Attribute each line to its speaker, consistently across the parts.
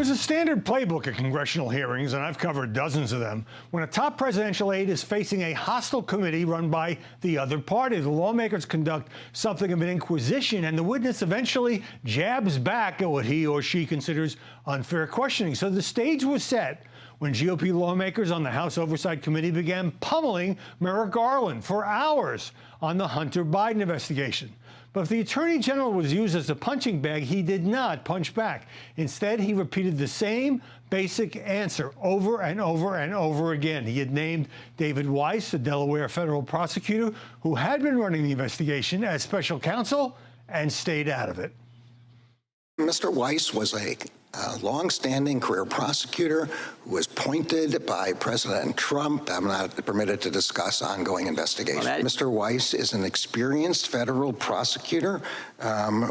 Speaker 1: There's a standard playbook at congressional hearings, and I've covered dozens of them. When a top presidential aide is facing a hostile committee run by the other party, the lawmakers conduct something of an inquisition, and the witness eventually jabs back at what he or she considers unfair questioning. So the stage was set when GOP lawmakers on the House Oversight Committee began pummeling Merrick Garland for hours on the Hunter Biden investigation. But if the Attorney General was used as a punching bag, he did not punch back. Instead, he repeated the same basic answer over and over and over again. He had named David Weiss, a Delaware federal prosecutor who had been running the investigation, as special counsel and stayed out of it.
Speaker 2: Mr. Weiss was a long-standing career prosecutor who was appointed by President Trump. I'm not permitted to discuss ongoing investigations. Mr. Weiss is an experienced federal prosecutor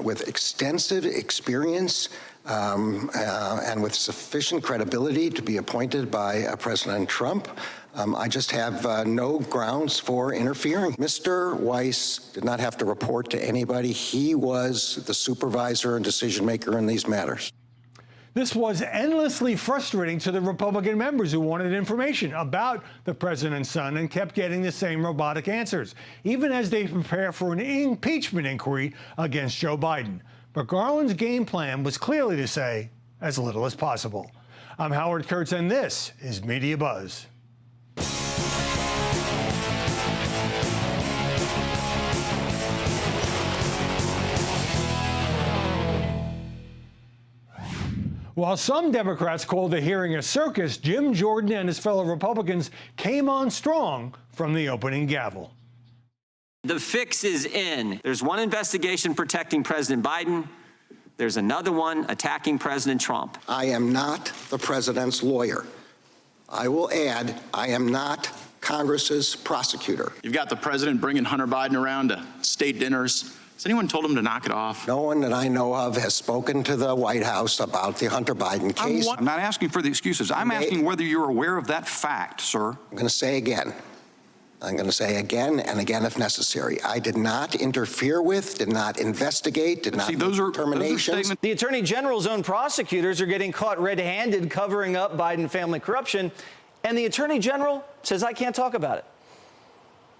Speaker 2: with extensive experience and with sufficient credibility to be appointed by President Trump. I just have no grounds for interfering. Mr. Weiss did not have to report to anybody. He was the supervisor and decision maker in these matters.
Speaker 1: This was endlessly frustrating to the Republican members who wanted information about the president's son and kept getting the same robotic answers, even as they prepare for an impeachment inquiry against Joe Biden. But Garland's game plan was clearly to say as little as possible. I'm Howard Kurtz, and this is MediaBuzz. While some Democrats called the hearing a circus, Jim Jordan and his fellow Republicans came on strong from the opening gavel.
Speaker 3: The fix is in. There's one investigation protecting President Biden. There's another one attacking President Trump.
Speaker 2: I am not the president's lawyer. I will add, I am not Congress's prosecutor.
Speaker 4: You've got the president bringing Hunter Biden around to state dinners. Has anyone told him to knock it off?
Speaker 2: No one that I know of has spoken to the White House about the Hunter Biden case.
Speaker 5: I'm not asking for the excuses. I'm asking whether you're aware of that fact, sir.
Speaker 2: I'm going to say again. I'm going to say again and again if necessary. I did not interfere with, did not investigate, did not make determinations.
Speaker 6: The Attorney General's own prosecutors are getting caught red-handed covering up Biden family corruption, and the Attorney General says, I can't talk about it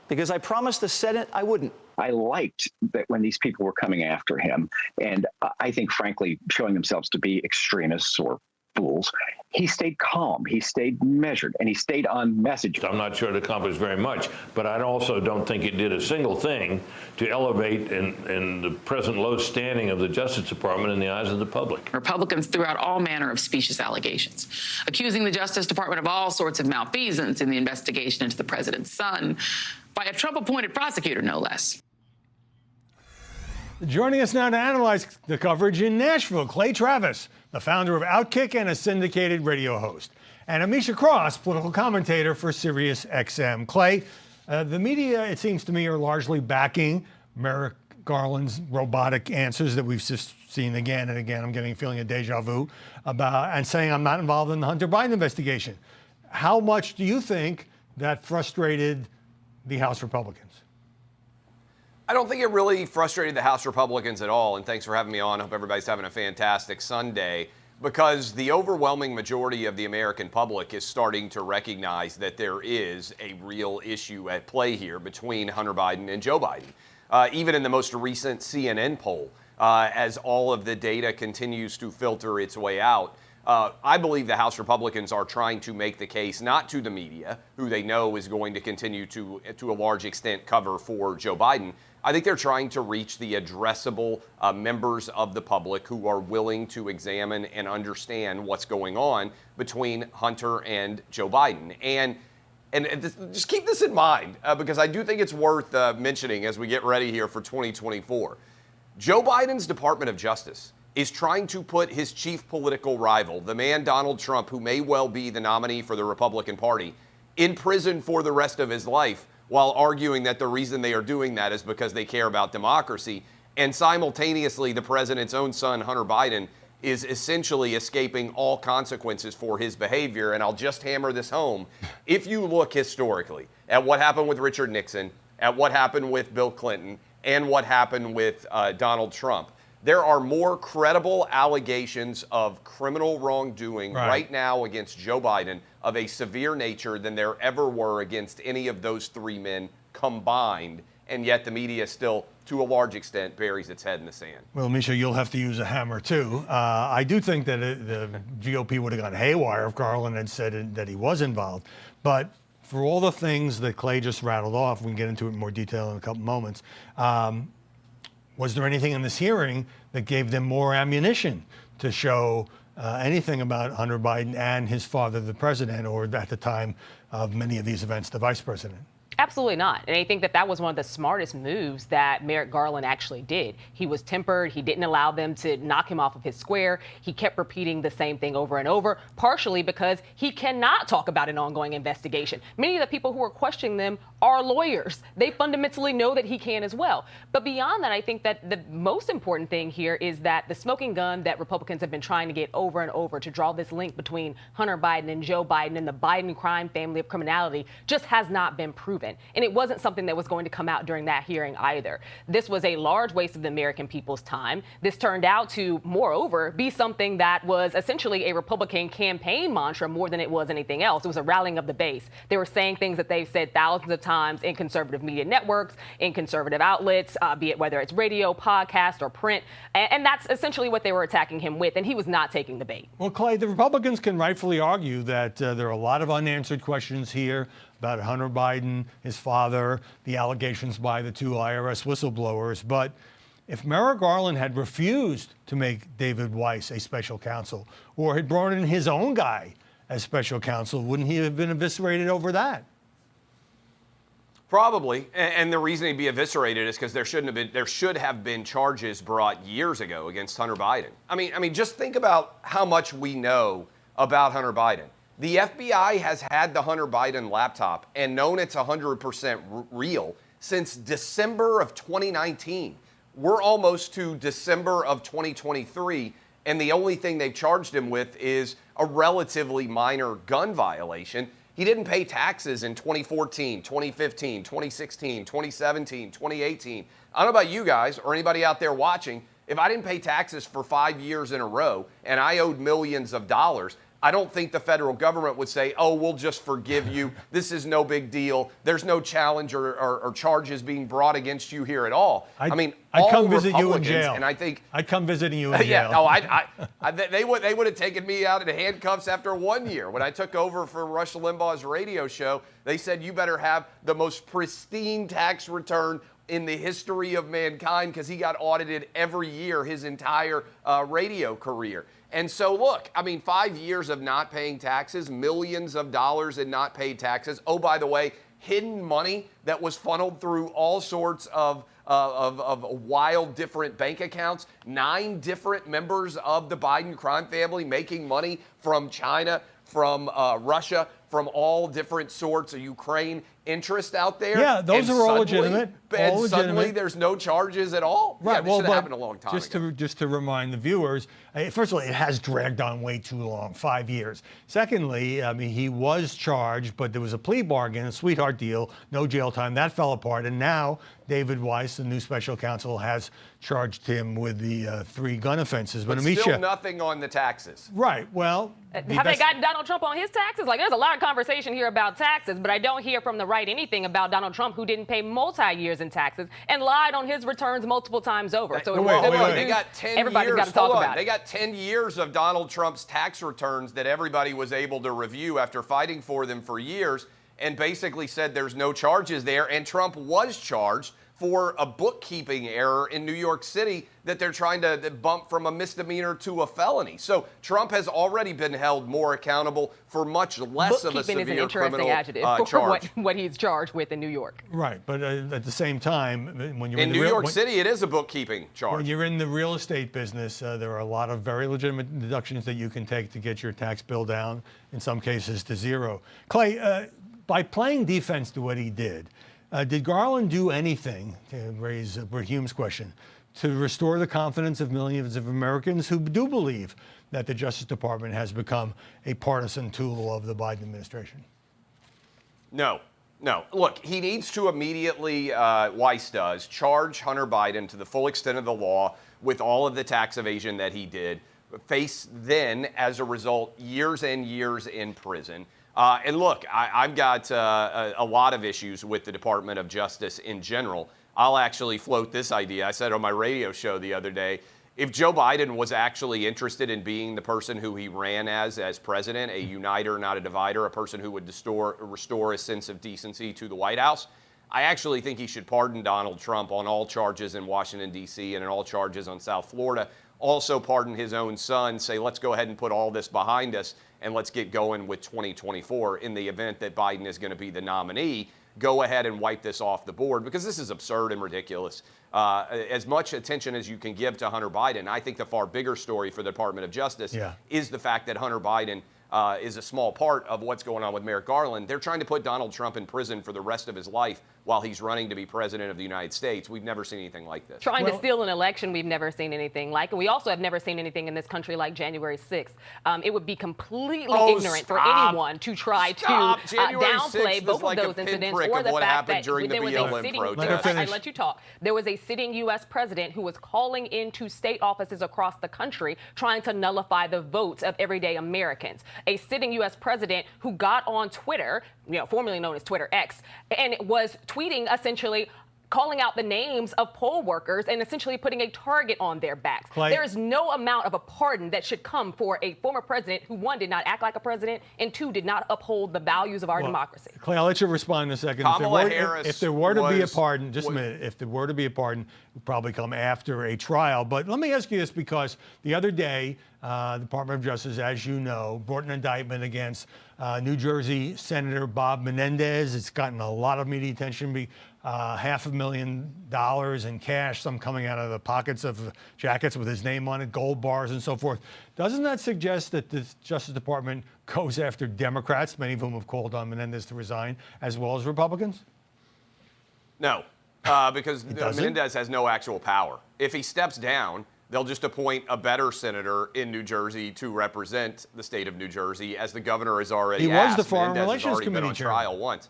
Speaker 6: because I promised the Senate I wouldn't.
Speaker 7: I liked that when these people were coming after him, and I think, frankly, showing themselves to be extremists or fools, he stayed calm, he stayed measured, and he stayed on message.
Speaker 8: I'm not sure it accomplished very much, but I also don't think it did a single thing to elevate in the present low standing of the Justice Department in the eyes of the public.
Speaker 9: Republicans threw out all manner of specious allegations, accusing the Justice Department of all sorts of malfeasance in the investigation into the president's son by a Trump-appointed prosecutor, no less.
Speaker 1: Joining us now to analyze the coverage in Nashville, Clay Travis, the founder of OutKick and a syndicated radio host, and Ameshia Cross, political commentator for Sirius XM. Clay, the media, it seems to me, are largely backing Merrick Garland's robotic answers that we've just seen again and again. I'm getting a feeling of deja vu about, and saying I'm not involved in the Hunter Biden investigation. How much do you think that frustrated the House Republicans?
Speaker 10: I don't think it really frustrated the House Republicans at all, and thanks for having me on. I hope everybody's having a fantastic Sunday, because the overwhelming majority of the American public is starting to recognize that there is a real issue at play here between Hunter Biden and Joe Biden. Even in the most recent CNN poll, as all of the data continues to filter its way out, I believe the House Republicans are trying to make the case not to the media, who they know is going to continue to a large extent cover for Joe Biden. I think they're trying to reach the addressable members of the public who are willing to examine and understand what's going on between Hunter and Joe Biden. And just keep this in mind, because I do think it's worth mentioning as we get ready here for 2024. Joe Biden's Department of Justice is trying to put his chief political rival, the man Donald Trump, who may well be the nominee for the Republican Party, in prison for the rest of his life, while arguing that the reason they are doing that is because they care about democracy. And simultaneously, the president's own son, Hunter Biden, is essentially escaping all consequences for his behavior. And I'll just hammer this home. If you look historically at what happened with Richard Nixon, at what happened with Bill Clinton, and what happened with Donald Trump, There are more credible allegations of criminal wrongdoing right now against Joe Biden of a severe nature than there ever were against any of those three men combined. And yet the media still, to a large extent, buries its head in the sand.
Speaker 1: Well, Misha, you'll have to use a hammer, too. I do think that the GOP would have gone haywire if Garland had said that he was involved. But for all the things that Clay just rattled off, we can get into it in more detail in a couple moments, was there anything in this hearing that gave them more ammunition to show anything about Hunter Biden and his father, the president, or at the time of many of these events, the vice president?
Speaker 11: Absolutely not. And I think that that was one of the smartest moves that Merrick Garland actually did. He was tempered. He didn't allow them to knock him off of his square. He kept repeating the same thing over and over, partially because he cannot talk about an ongoing investigation. Many of the people who are questioning them are lawyers. They fundamentally know that he can as well. But beyond that, I think that the most important thing here is that the smoking gun that Republicans have been trying to get over and over to draw this link between Hunter Biden and Joe Biden and the Biden crime family of criminality just has not been proven. And it wasn't something that was going to come out during that hearing either. This was a large waste of the American people's time. This turned out to, moreover, be something that was essentially a Republican campaign mantra more than it was anything else. It was a rallying of the base. They were saying things that they've said thousands of times in conservative media networks, in conservative outlets, be it whether it's radio, podcast, or print. And that's essentially what they were attacking him with. And he was not taking the bait.
Speaker 1: Well, Clay, the Republicans can rightfully argue that there are a lot of unanswered questions here about Hunter Biden, his father, the allegations by the two IRS whistleblowers. But if Merrick Garland had refused to make David Weiss a special counsel or had brought in his own guy as special counsel, wouldn't he have been eviscerated over that?
Speaker 10: Probably, and the reason he'd be eviscerated is because there should have been charges brought years ago against Hunter Biden. I mean, just think about how much we know about Hunter Biden. The FBI has had the Hunter Biden laptop and known it's 100% real since December of 2019. We're almost to December of 2023, and the only thing they've charged him with is a relatively minor gun violation. He didn't pay taxes in 2014, 2015, 2016, 2017, 2018. I don't know about you guys or anybody out there watching. If I didn't pay taxes for 5 years in a row and I owed millions of dollars, I don't think the federal government would say, oh, we'll just forgive you. This is no big deal. There's no challenge or charges being brought against you here at all.
Speaker 1: I'd come visit you in jail.
Speaker 10: And I think
Speaker 1: I'd come visiting you in jail.
Speaker 10: Yeah, no, they would have taken me out in handcuffs after 1 year. When I took over for Rush Limbaugh's radio show, they said you better have the most pristine tax return in the history of mankind because he got audited every year his entire radio career. And so, look, 5 years of not paying taxes, millions of dollars in not paid taxes. Oh, by the way, hidden money that was funneled through all sorts of wild different bank accounts. 9 different members of the Biden crime family making money from China, from Russia, from all different sorts of Ukraine interest out there.
Speaker 1: Yeah, those are all legitimate.
Speaker 10: And suddenly there's no charges at all.
Speaker 1: Right.
Speaker 10: Yeah, this should have happened a long time ago.
Speaker 1: Just to remind the viewers, first of all, it has dragged on way too long, 5 years. Secondly, he was charged, but there was a plea bargain, a sweetheart deal, no jail time. That fell apart. And now David Weiss, the new special counsel, has charged him with the 3 gun offenses. But Ameshia,
Speaker 10: still nothing on the taxes.
Speaker 1: Right. Well,
Speaker 11: have they gotten Donald Trump on his taxes? There's a lot of conversation here about taxes, but I don't hear from the right anything about Donald Trump, who didn't pay multi-years in taxes and lied on his returns multiple times over. So
Speaker 10: they got 10
Speaker 11: everybody's
Speaker 10: years.
Speaker 11: got to talk about it.
Speaker 10: They got 10 years of Donald Trump's tax returns that everybody was able to review after fighting for them for years, and basically said there's no charges there. And Trump was charged for a bookkeeping error in New York City that they're trying to bump from a misdemeanor to a felony. So Trump has already been held more accountable for much less of a severe criminal charge.
Speaker 11: Bookkeeping is an interesting adjective for what he's charged with in New York.
Speaker 1: Right, but at the same time, when you're
Speaker 10: in New York City, it is a bookkeeping charge.
Speaker 1: When you're in the real estate business, there are a lot of very legitimate deductions that you can take to get your tax bill down, in some cases to zero. Clay, by playing defense to what he did Garland do anything, to raise Britt Hume's question, to restore the confidence of millions of Americans who do believe that the Justice Department has become a partisan tool of the Biden administration?
Speaker 10: No. Look, he needs to immediately, Weiss does, charge Hunter Biden to the full extent of the law with all of the tax evasion that he did, face then, as a result, years and years in prison. And look, I've got a lot of issues with the Department of Justice in general. I'll actually float this idea. I said on my radio show the other day, if Joe Biden was actually interested in being the person who he ran as president, a uniter, not a divider, a person who would restore a sense of decency to the White House, I actually think he should pardon Donald Trump on all charges in Washington, D.C. and on all charges on South Florida. Also pardon his own son, say, let's go ahead and put all this behind us and let's get going with 2024 in the event that Biden is going to be the nominee. Go ahead and wipe this off the board, because this is absurd and ridiculous. As much attention as you can give to Hunter Biden, I think the far bigger story for the Department of Justice is the fact that Hunter Biden is a small part of what's going on with Merrick Garland. They're trying to put Donald Trump in prison for the rest of his life while he's running to be president of the United States. We've never seen anything like this.
Speaker 11: Trying to steal an election, we've never seen anything like it. We also have never seen anything in this country like January 6th. It would be completely ignorant for anyone to try to downplay both of those incidents or the fact that there was a sitting, I let you talk. There was a sitting U.S. president who was calling into state offices across the country trying to nullify the votes of everyday Americans. A sitting U.S. president who got on Twitter, formerly known as Twitter X, and was tweeting essentially calling out the names of poll workers and essentially putting a target on their backs.
Speaker 1: Clay,
Speaker 11: there is no amount of a pardon that should come for a former president who, one, did not act like a president, and two, did not uphold the values of our democracy.
Speaker 1: Clay, I'll let you respond in a second. If there were to be a pardon, just a minute, if there were to be a pardon, it would probably come after a trial. But let me ask you this, because the other day, the Department of Justice, as you know, brought an indictment against New Jersey Senator Bob Menendez. It's gotten a lot of media attention. $500,000 in cash, some coming out of the pockets of jackets with his name on it, gold bars and so forth. Doesn't that suggest that the Justice Department goes after Democrats, many of whom have called on Menendez to resign, as well as Republicans?
Speaker 10: No, because Menendez has no actual power. If he steps down, they'll just appoint a better senator in New Jersey to represent the state of New Jersey, as the governor has already asked.
Speaker 1: He was the Foreign Relations Committee
Speaker 10: been on trial once.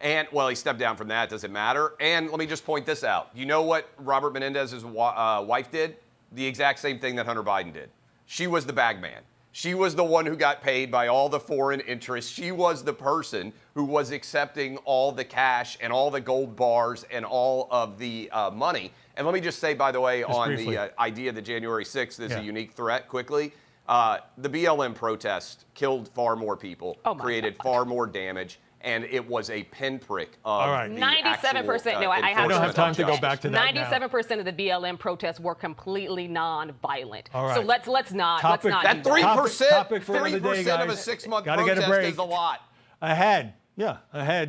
Speaker 10: And, well, he stepped down from that. Does it matter? And let me just point this out. You know what Robert Menendez's wife did? The exact same thing that Hunter Biden did. She was the bag man. She was the one who got paid by all the foreign interests. She was the person who was accepting all the cash and all the gold bars and all of the money. And let me just say, by the way, the idea that January 6th is a unique threat, quickly, the BLM protest killed far more people, created far more damage, and it was a pinprick of
Speaker 11: 97%. No, I
Speaker 1: don't have time to go back to that.
Speaker 11: 97% of the BLM protests were completely non-violent.
Speaker 1: All right.
Speaker 11: So let's not.
Speaker 10: That 3%, 3% of a 6-month protest is a lot.
Speaker 1: Ahead,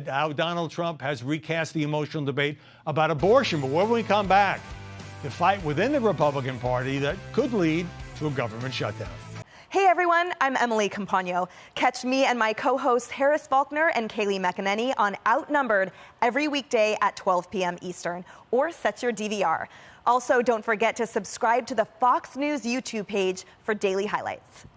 Speaker 1: how Donald Trump has recast the emotional debate about abortion. But when we come back, the fight within the Republican Party that could lead to a government shutdown.
Speaker 12: Hey everyone, I'm Emily Campagno. Catch me and my co-hosts Harris Faulkner and Kaylee McEnany on Outnumbered every weekday at 12 p.m. Eastern, or set your DVR. Also, don't forget to subscribe to the Fox News YouTube page for daily highlights.